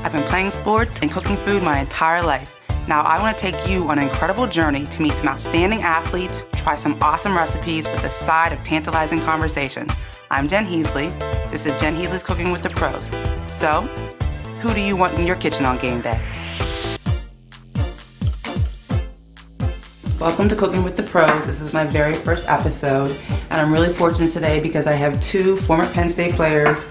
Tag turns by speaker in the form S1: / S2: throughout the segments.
S1: I've been playing sports and cooking food my entire life. Now I want to take you on an incredible journey to meet some outstanding athletes, try some awesome recipes with a side of tantalizing conversation. I'm Jen Heasley. This is Jen Heasley's Cooking with the Pros. So, who do you want in your kitchen on game day? Welcome to Cooking with the Pros. This is my very first episode, and I'm really fortunate today because I have two former Penn State players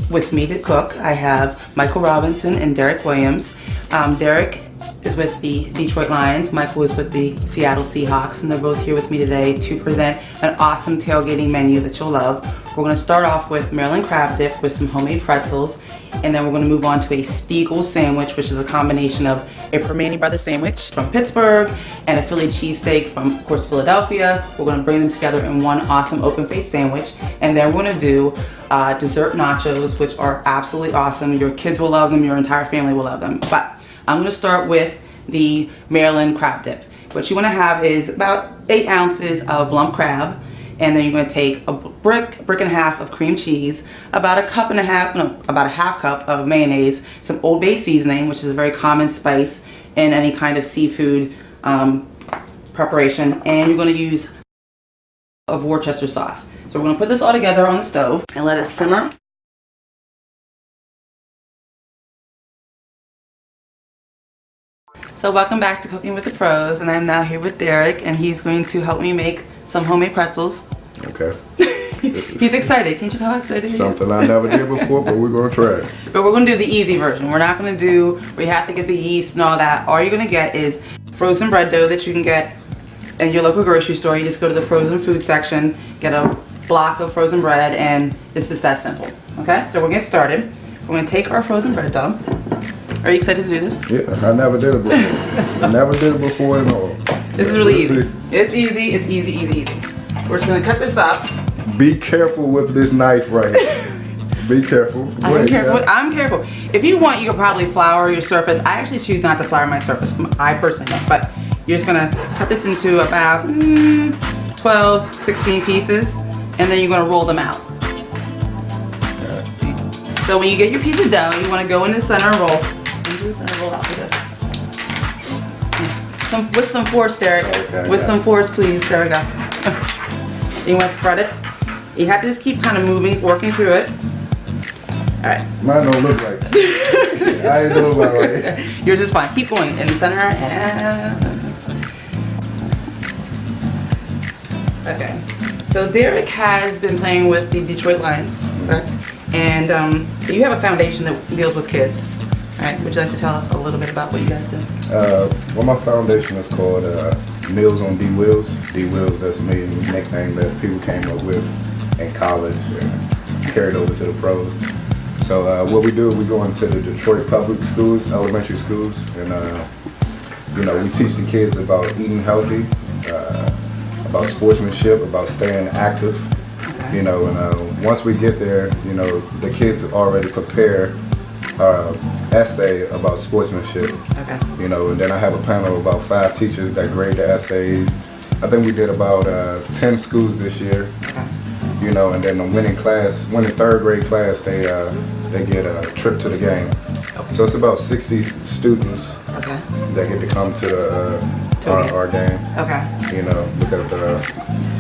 S1: with me to cook. I have Michael Robinson and Derrick Williams. Derrick is with the Detroit Lions. Michael is with the Seattle Seahawks, and they're both here with me today to present an awesome tailgating menu that you'll love. We're going to start off with Maryland crab dip with some homemade pretzels, and then we're going to move on to a Stiegel sandwich, which is a combination of a Permane Brothers sandwich from Pittsburgh and a Philly cheesesteak from, of course, Philadelphia. We're going to bring them together in one awesome open-faced sandwich, and then we're going to do dessert nachos, which are absolutely awesome. Your kids will love them, your entire family will love them. But I'm going to start with the Maryland crab dip. What you want to have is about 8 ounces of lump crab, and then you're going to take a brick and a half of cream cheese, about a half cup of mayonnaise, some Old Bay seasoning, which is a very common spice in any kind of seafood preparation, and you're going to use of Worcester sauce. So we're going to put this all together on the stove and let it simmer. So welcome back to Cooking with the Pros, and I'm now here with Derrick, and he's going to help me make some homemade pretzels.
S2: Okay.
S1: He's excited. Can't you tell how excited he is?
S2: Something I never did before, but we're going to try it.
S1: But we're going to do the easy version. We're not going to do where you have to get the yeast and all that. All you're going to get is frozen bread dough that you can get in your local grocery store. You just go to the frozen food section, get a block of frozen bread, and it's just that simple. Okay? So we're going to get started. We're going to take our frozen bread dough. Are you excited to do this?
S2: Yeah, I never did it before. I never did it before at all.
S1: This is really easy. It's easy. It's easy, easy, easy. We're just going to cut this up.
S2: Be careful with this knife right here. Be careful.
S1: I'm careful. I'm careful. If you want, you could probably flour your surface. I actually choose not to flour my surface. I personally don't. But you're just going to cut this into about 12, 16 pieces. And then you're going to roll them out. Okay. So when you get your piece of dough, you want to go in the center and roll. Roll out with this. With some force, Derrick. Okay, with some force, please. There we go. You want to spread it? You have to just keep kind of moving, working through it. All right.
S2: Mine don't look like that. I ain't doing about right.
S1: Yours is fine. Keep going in the center. And... okay. So Derrick has been playing with the Detroit Lions, correct? And you have a foundation that deals with kids. All right, would you like to tell us a little bit about what you guys do?
S2: Well, my foundation is called Meals on D Wheels. D Wheels, that's me, the nickname that people came up with in college and carried over to the pros. So what we do, we go into the Detroit public schools, elementary schools, and you know, we teach the kids about eating healthy, about sportsmanship, about staying active. Okay. You know, and once we get there, you know, the kids already prepare essay about sportsmanship. Okay. You know, and then I have a panel of about 5 teachers that grade the essays. I think we did about 10 schools this year. Okay. You know, and then the winning 3rd grade class, they get a trip to the game. Okay. So it's about 60 students that get to come to our game. Okay. You know, because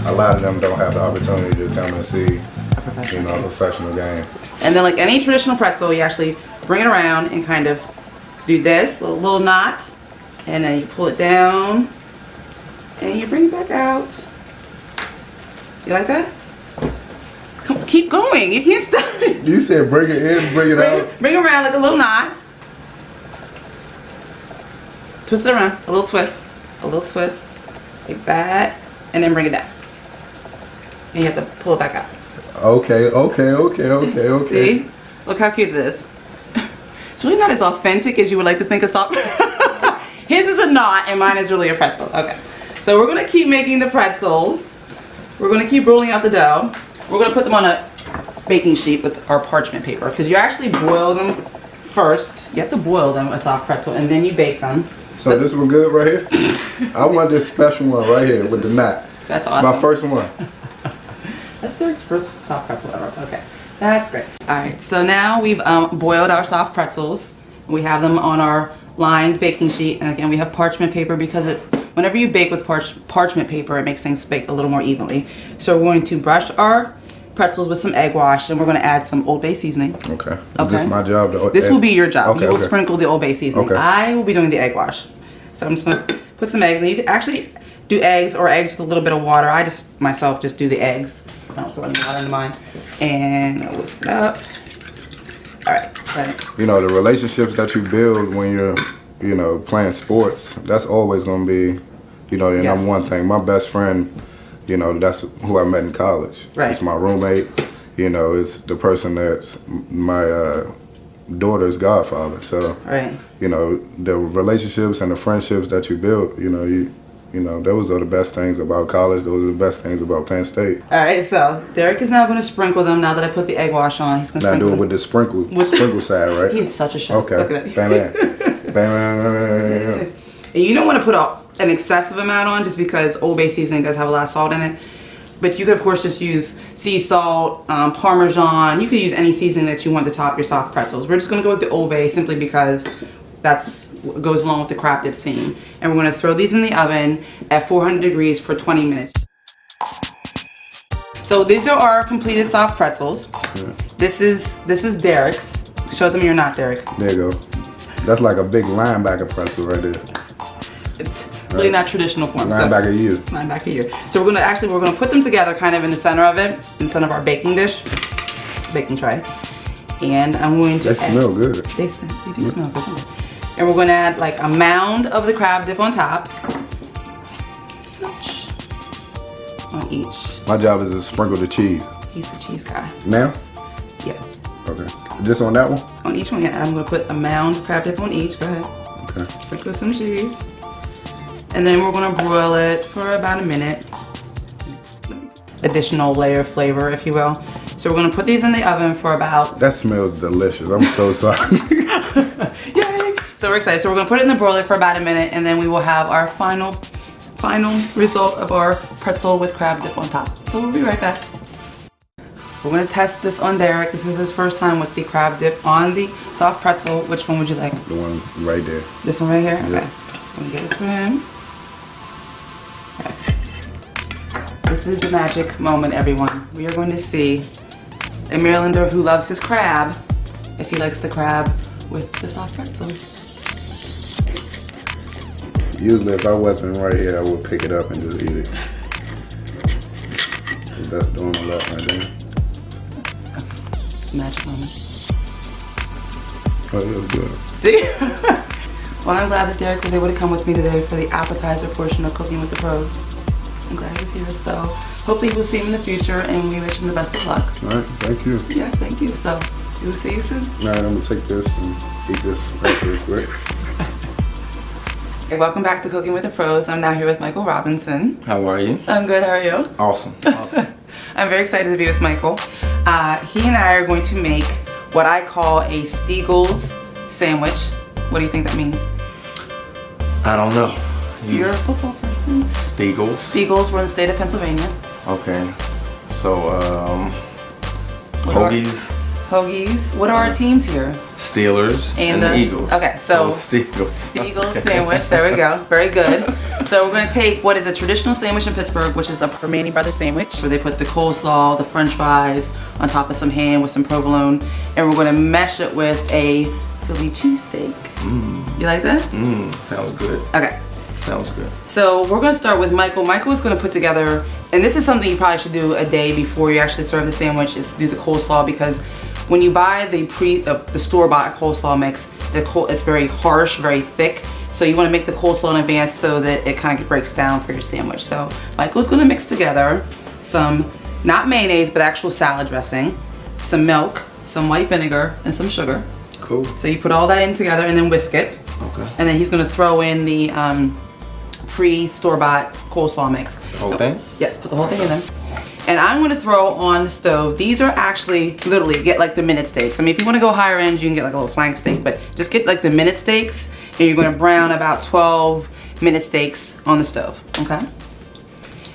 S2: a lot of them don't have the opportunity to come and see a professional game. And
S1: then, like any traditional pretzel, you actually bring it around and kind of do this little knot, and then you pull it down and you bring it back out. You like that? Come, keep going. You can't stop it.
S2: You said bring it in, bring it out.
S1: Bring it around like a little knot. Twist it around. A little twist, like that, and then bring it down. And you have to pull it back out.
S2: Okay.
S1: See? Look how cute it is. It's really not as authentic as you would like to think of stuff. His is a knot and mine is really a pretzel. Okay. So we're going to keep making the pretzels. We're going to keep rolling out the dough. We're going to put them on a baking sheet with our parchment paper, because you actually boil them first. You have to boil them, a soft pretzel, and then you bake them.
S2: So this one good right here? I want this special one right here with the knot.
S1: That's awesome.
S2: My first one.
S1: That's Derrick's first soft pretzel ever. Okay. That's great. All right, so now we've boiled our soft pretzels. We have them on our lined baking sheet, and again we have parchment paper because whenever you bake with parchment paper, it makes things bake a little more evenly. So we're going to brush our pretzels with some egg wash, and we're going to add some Old Bay seasoning.
S2: Okay. This is my job.
S1: This will be your job.
S2: Okay,
S1: you will sprinkle the Old Bay seasoning.
S2: Okay.
S1: I will be doing the egg wash. So I'm just going to put some eggs, and you can actually do eggs or eggs with a little bit of water. I just myself just do the eggs. I don't throw any water into mine. And I'll whisk it up. All right. Ready.
S2: You know, the relationships that you build when you're, you know, playing sports, that's always going to be, you know, the number one thing. My best friend, you know, that's who I met in college.
S1: Right.
S2: It's my roommate. You know, it's the person that's my daughter's godfather. So,
S1: right.
S2: You know, the relationships and the friendships that you build, you know, those are the best things about college. Those are the best things about Penn State.
S1: All right, so Derrick is now going to sprinkle them now that I put the egg wash on. He's going to sprinkle
S2: do it with the sprinkle side, right?
S1: He is such a chef.
S2: Okay.
S1: Look at that.
S2: Bam, bam. Bam.
S1: And you don't want to put an excessive amount on just because Old Bay seasoning does have a lot of salt in it. But you could, of course, just use sea salt, Parmesan. You could use any seasoning that you want to top your soft pretzels. We're just going to go with the Old Bay simply because that's what goes along with the crab dip theme. And we're going to throw these in the oven at 400 degrees for 20 minutes. So these are our completed soft pretzels. Yeah. This is Derrick's. Show them you're not Derrick.
S2: There you go. That's like a big linebacker pretzel right there.
S1: It's really not traditional form.
S2: Linebacker you.
S1: Linebacker you. So we're gonna put them together kind of in the center of it, in the center of our baking dish, baking tray. And I'm going to
S2: They smell good.
S1: They do smell good. And we're gonna add like a mound of the crab dip on top. Such. On each.
S2: My job is to sprinkle the cheese.
S1: He's the cheese guy.
S2: Now?
S1: Yeah.
S2: Okay. Just on that one?
S1: On each one, yeah. I'm gonna put a mound of crab dip on each. Go ahead.
S2: Okay.
S1: Sprinkle some cheese. And then we're gonna broil it for about a minute. Additional layer of flavor, if you will. So we're gonna put these in the oven for about...
S2: That smells delicious. I'm so sorry.
S1: Yay! So we're excited. So we're gonna put it in the broiler for about a minute, and then we will have our final result of our pretzel with crab dip on top. So we'll be right back. We're gonna test this on Derrick. This is his first time with the crab dip on the soft pretzel. Which one would you like?
S2: The one right there.
S1: This one right here?
S2: Yep.
S1: Okay. I'm gonna get this for him. Okay. This is the magic moment, everyone. We are going to see a Marylander who loves his crab, if he likes the crab with the soft pretzels.
S2: Usually if I wasn't right here, I would pick it up and just eat it. That's doing a lot right there.
S1: Magic moment.
S2: Oh, it was good.
S1: See? Well, I'm glad that Derrick was able to come with me today for the appetizer portion of Cooking with the Pros. I'm glad he was here. So hopefully we'll see him in the future, and we wish him the best of luck.
S2: All right, thank you.
S1: Yes, thank you. So we'll see you soon.
S2: All right, I'm gonna take this and eat this real quick.
S1: Hey, welcome back to Cooking with the Pros. I'm now here with Michael Robinson.
S3: How are you?
S1: I'm good. How are you?
S3: Awesome. Awesome.
S1: I'm very excited to be with Michael. He and I are going to make what I call a Steagles sandwich. What do you think that means?
S3: I don't know.
S1: You're a football person.
S3: Steagles.
S1: Steagles, we're in the state of Pennsylvania.
S3: Okay. So, Hoagies.
S1: Hoagies. What are our teams here?
S3: Steelers and the Eagles.
S1: Okay, so
S3: Steagles.
S1: Steagles sandwich. There we go. Very good. So we're going to take what is a traditional sandwich in Pittsburgh, which is a Permane Brothers sandwich, where they put the coleslaw, the French fries on top of some ham with some provolone, and we're going to mesh it with a Philly cheesesteak. You like that?
S3: Sounds good.
S1: Okay.
S3: Sounds good.
S1: So we're going to start with Michael. Michael is going to put together, and this is something you probably should do a day before you actually serve the sandwich, is do the coleslaw, because when you buy the store-bought coleslaw mix, it's very harsh, very thick. So you want to make the coleslaw in advance so that it kind of breaks down for your sandwich. So Michael's going to mix together some, not mayonnaise, but actual salad dressing, some milk, some white vinegar, and some sugar.
S3: Cool.
S1: So you put all that in together and then whisk it.
S3: Okay.
S1: And then he's going to throw in the pre-store-bought coleslaw mix.
S3: The whole thing?
S1: Yes, put the whole thing in there. And I'm going to throw on the stove. These are actually, literally, get like the minute steaks. I mean, if you want to go higher end, you can get like a little flank steak, but just get like the minute steaks, and you're going to brown about 12 minute steaks on the stove, okay?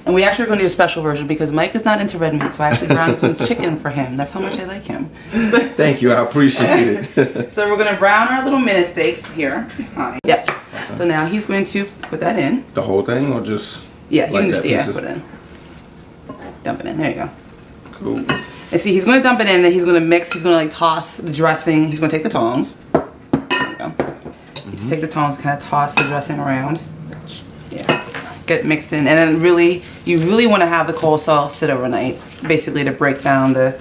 S1: And we actually are going to do a special version because Mike is not into red meat, so I actually ground some chicken for him. That's how much I like him.
S3: Thank you, I appreciate it.
S1: So we're going to brown our little minute steaks here. Yep. So now he's going to put that in.
S3: The whole thing or just?
S1: Yeah, you can just put it in. Dump it in. There you go.
S3: Cool.
S1: And see, he's going to dump it in, then he's going to mix, he's going to like toss the dressing. He's going to take the tongs. There you go. You just take the tongs and kind of toss the dressing around. Yeah. Get it mixed in. And then really, you really want to have the coleslaw sit overnight, basically to break down the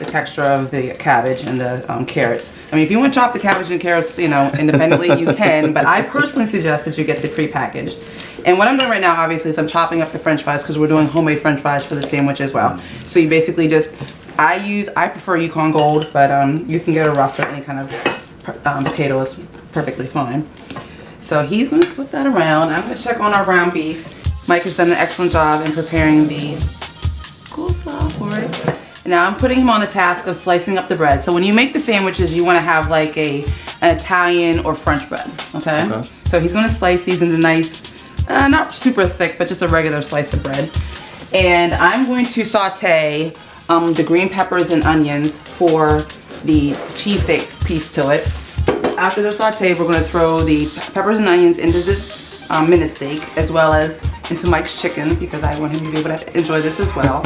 S1: texture of the cabbage and the carrots. I mean, if you want to chop the cabbage and carrots, you know, independently, you can, but I personally suggest that you get the pre-packaged. And what I'm doing right now, obviously, is I'm chopping up the french fries because we're doing homemade french fries for the sandwich as well. So you basically just, I prefer Yukon Gold, but you can get a Russ or any kind of potato is perfectly fine. So he's going to flip that around. I'm going to check on our ground beef. Mike has done an excellent job in preparing the coleslaw for it. And now I'm putting him on the task of slicing up the bread. So when you make the sandwiches, you want to have like an Italian or French bread, okay? So he's going to slice these into nice, not super thick, but just a regular slice of bread. And I'm going to saute the green peppers and onions for the cheesesteak piece to it. After they're sauteed, we're going to throw the peppers and onions into the minute steak, as well as into Mike's chicken, because I want him to be able to enjoy this as well.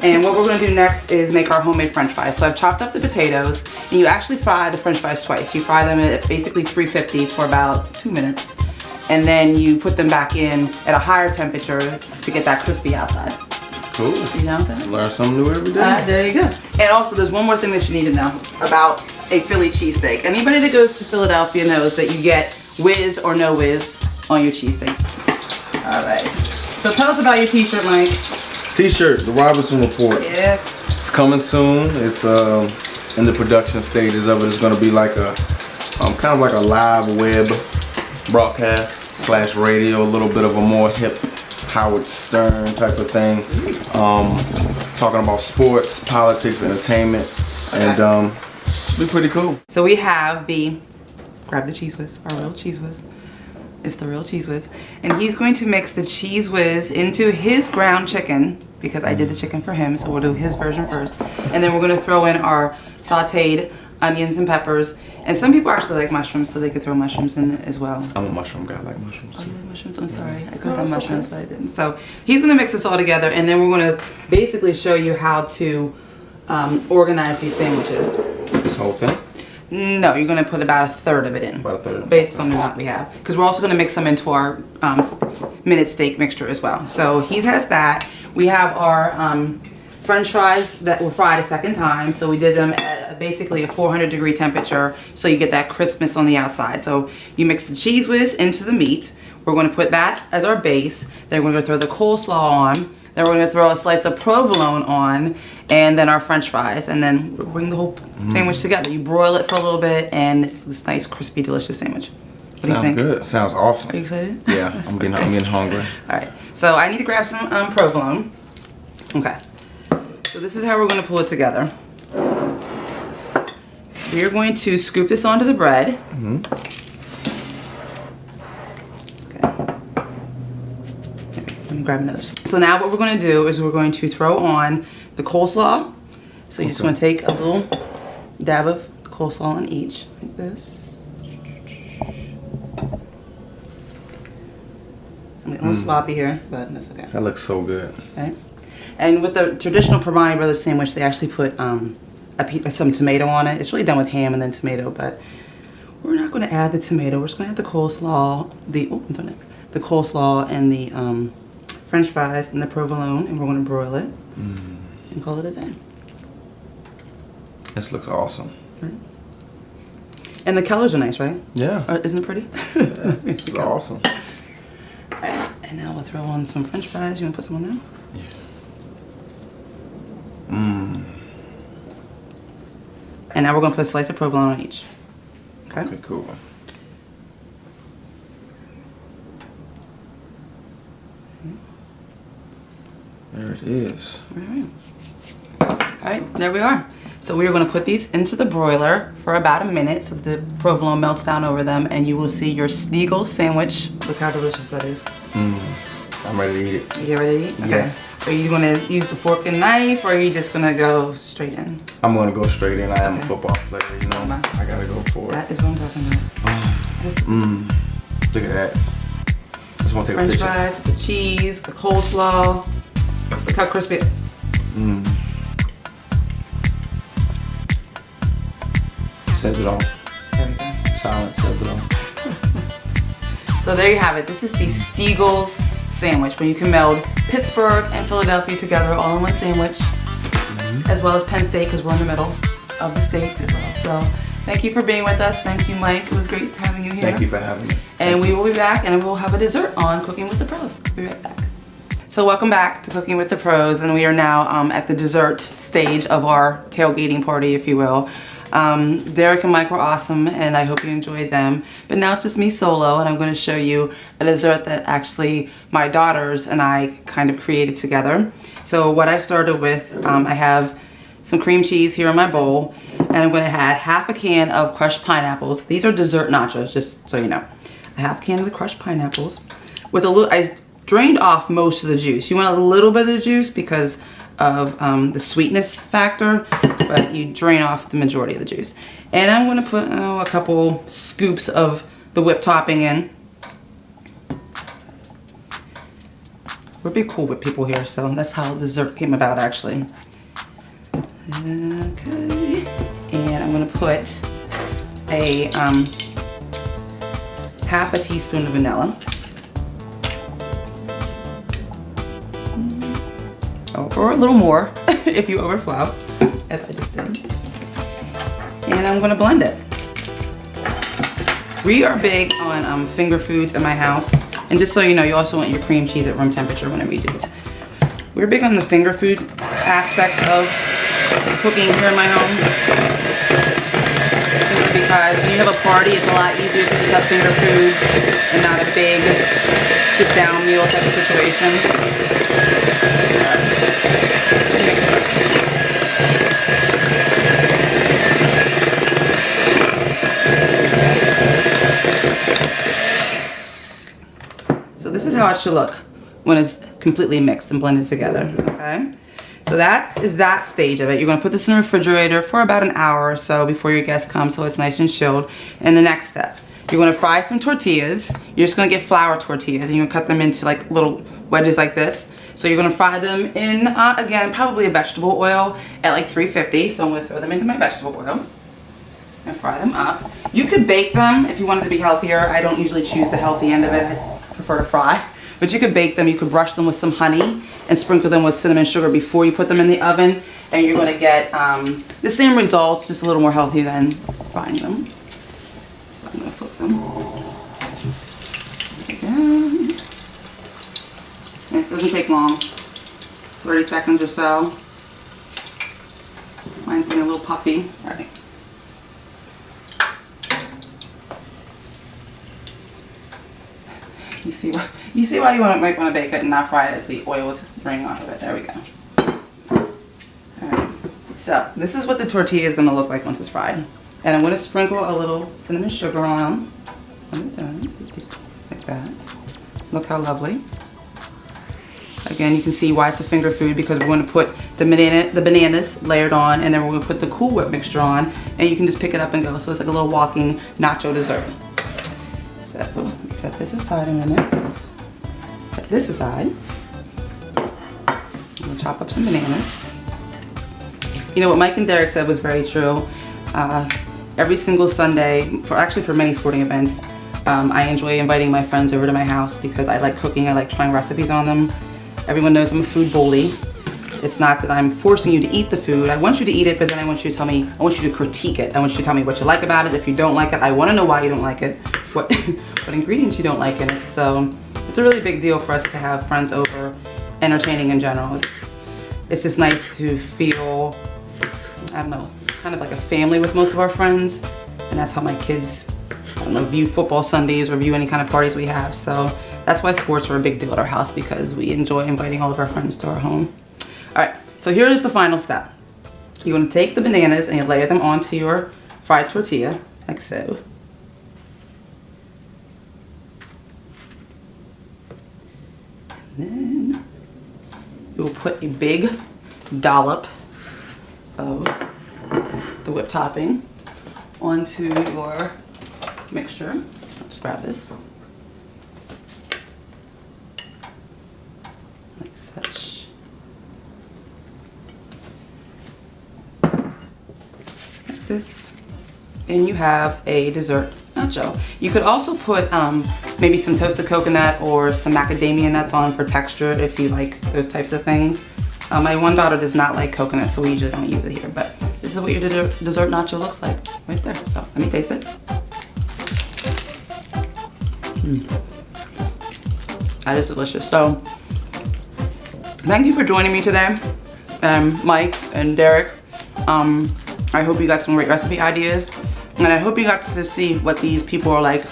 S1: And what we're going to do next is make our homemade french fries. So I've chopped up the potatoes, and you actually fry the french fries twice. You fry them at basically 350 for about 2 minutes, and then you put them back in at a higher temperature to get that crispy outside.
S3: Cool.
S1: You down with that?
S3: Learn something new every day.
S1: There you go. And also, there's one more thing that you need to know about a Philly cheesesteak. Anybody that goes to Philadelphia knows that you get whiz or no whiz on your cheesesteaks. All right. So tell us about your t-shirt, Mike.
S3: T-shirt, The Robinson Report.
S1: Yes.
S3: It's coming soon. It's in the production stages of it. It's going to be like a kind of like a live web broadcast / radio, a little bit of a more hip Howard Stern type of thing. Talking about sports, politics, entertainment, and it'll be pretty cool.
S1: So we have grab the Cheese Whiz, our real Cheese Whiz. It's the real Cheese Whiz. And he's going to mix the Cheese Whiz into his ground chicken, because I did the chicken for him, so we'll do his version first. And then we're going to throw in our sauteed onions and peppers. And some people actually like mushrooms, so they could throw mushrooms in it as well.
S3: I'm a mushroom guy. I like mushrooms too.
S1: Oh, you like mushrooms? I'm sorry. I could have done mushrooms, but I didn't. So he's going to mix this all together, and then we're going to basically show you how to organize these sandwiches.
S3: This whole thing?
S1: No, you're going to put about a third of it in.
S3: About a third.
S1: Based on the amount we have. Because we're also going to mix them into our minute steak mixture as well. So he has that. We have our French fries that were fried a second time. So we did them at basically a 400-degree temperature, so you get that crispness on the outside. So you mix the Cheese Whiz into the meat. We're going to put that as our base. Then we're going to throw the coleslaw on. Then we're going to throw a slice of provolone on, and then our French fries, and then we'll bring the whole sandwich together. You broil it for a little bit, and it's this nice, crispy, delicious sandwich. What do you think?
S3: Sounds good. Sounds awesome.
S1: Are you excited?
S3: Yeah, I'm getting hungry.
S1: All right, so I need to grab some provolone. Okay, so this is how we're going to pull it together. We are going to scoop this onto the bread. Grab another. So now what we're going to do is we're going to throw on the coleslaw. So you just want to take a little dab of coleslaw on each, like this. I'm getting a little sloppy here, but that's okay.
S3: That looks so good.
S1: Okay. And with the traditional Permani Brothers sandwich, they actually put some tomato on it. It's really done with ham and then tomato, but we're not going to add the tomato. We're just going to add the coleslaw, the coleslaw and the French fries and the provolone, and we're going to broil it and call it a day.
S3: This looks awesome.
S1: Right? And the colors are nice, right?
S3: Yeah.
S1: Isn't it pretty?
S3: Yeah, it's awesome.
S1: Right. And now we'll throw on some French fries. You want to put some on there?
S3: Yeah.
S1: And now we're going to put a slice of provolone on each. Okay?
S3: Okay, cool. There it is.
S1: Alright, there we are. So we are going to put these into the broiler for about a minute so that the provolone melts down over them, and you will see your Sneagles sandwich. Look how delicious that is.
S3: I'm ready to eat it.
S1: You ready to eat? Okay.
S3: Yes.
S1: Are you going to use the fork and knife, or are you just going to go straight in?
S3: I'm going to go straight in. I am a football player, you know. I got to go for it.
S1: That is what I'm talking about.
S3: Look at that. I just want to take
S1: French
S3: a picture.
S1: fries with the cheese, the coleslaw. Look how crispy it is.
S3: Says it all.
S1: There we go.
S3: Silence says it all.
S1: So there you have it. This is the Stiegel's sandwich, where you can meld Pittsburgh and Philadelphia together all in one sandwich, as well as Penn State, because we're in the middle of the state as well. So thank you for being with us. Thank you, Mike. It was great having you here.
S3: Thank you for having me.
S1: And we will be back, and we'll have a dessert on Cooking with the Pros. We'll be right back. So welcome back to Cooking with the Pros, and we are now at the dessert stage of our tailgating party, if you will. Derrick and Mike were awesome, and I hope you enjoyed them. But now it's just me solo, and I'm going to show you a dessert that actually my daughters and I kind of created together. So what I started with, I have some cream cheese here in my bowl, and I'm going to add half a can of crushed pineapples. These are dessert nachos, just so you know. A half can of the crushed pineapples with a little. I drained off most of the juice. You want a little bit of the juice because of the sweetness factor, but you drain off the majority of the juice. And I'm going to put a couple scoops of the whipped topping in. We're big Cool Whip people here, so that's how the dessert came about, actually. Okay, and I'm going to put a half a teaspoon of vanilla. Or a little more if you overflow, as I just did. And I'm gonna blend it. We are big on finger foods in my house. And just so you know, you also want your cream cheese at room temperature whenever you do this. We're big on the finger food aspect of cooking here in my home. Simply because when you have a party, it's a lot easier to just have finger foods and not a big sit-down meal type of situation. So this is how it should look when it's completely mixed and blended together, okay? So that is that stage of it. You're gonna put this in the refrigerator for about an hour or so before your guests come, so it's nice and chilled. And the next step, you're gonna fry some tortillas. You're just gonna get flour tortillas, and you're gonna cut them into like little wedges like this. So you're gonna fry them in, again, probably a vegetable oil at like 350. So I'm gonna throw them into my vegetable oil and fry them up. You could bake them if you wanted to be healthier. I don't usually choose the healthy end of it. I prefer to fry. But you could bake them. You could brush them with some honey and sprinkle them with cinnamon sugar before you put them in the oven. And you're gonna get the same results, just a little more healthy than frying them. So I'm gonna put them again. It doesn't take long, 30 seconds or so. Mine's getting a little puffy. All right. You see why you might want to bake it and not fry it, as the oil is draining off of it. There we go. Alright, so this is what the tortilla is going to look like once it's fried. And I'm going to sprinkle a little cinnamon sugar on them. When it's done, like that. Look how lovely. Again, you can see why it's a finger food, because we're going to put the bananas layered on, and then we're going to put the Cool Whip mixture on, and you can just pick it up and go. So it's like a little walking nacho dessert. So set this aside a minute. Set this aside. We'll chop up some bananas. You know what Mike and Derrick said was very true. Every single Sunday, actually for many sporting events, I enjoy inviting my friends over to my house because I like cooking. I like trying recipes on them. Everyone knows I'm a food bully. It's not that I'm forcing you to eat the food. I want you to eat it, but then I want you to tell me, I want you to critique it. I want you to tell me what you like about it. If you don't like it, I want to know why you don't like it. What ingredients you don't like in it. So it's a really big deal for us to have friends over, entertaining in general. It's just nice to feel, I don't know, kind of like a family with most of our friends. And that's how my kids, I don't know, view football Sundays or view any kind of parties we have. So that's why sports are a big deal at our house, because we enjoy inviting all of our friends to our home. All right, so here is the final step. You want to take the bananas and you layer them onto your fried tortilla, like so. And put a big dollop of the whipped topping onto your mixture. Let's grab this. Like such. Like this. And you have a dessert nacho. You could also put maybe some toasted coconut or some macadamia nuts on for texture if you like those types of things. My one daughter does not like coconut, so we usually don't use it here, but this is what your dessert nacho looks like right there. So let me taste it. That is delicious. So thank you for joining me today, Mike and Derrick. I hope you got some great recipe ideas, and I hope you got to see what these people are like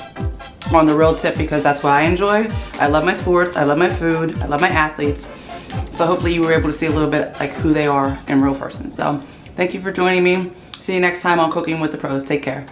S1: on the real tip, because that's what I enjoy. I love my sports, I love my food, I love my athletes. So hopefully you were able to see a little bit like who they are in real person. So thank you for joining me. See you next time on Cooking with the Pros. Take care.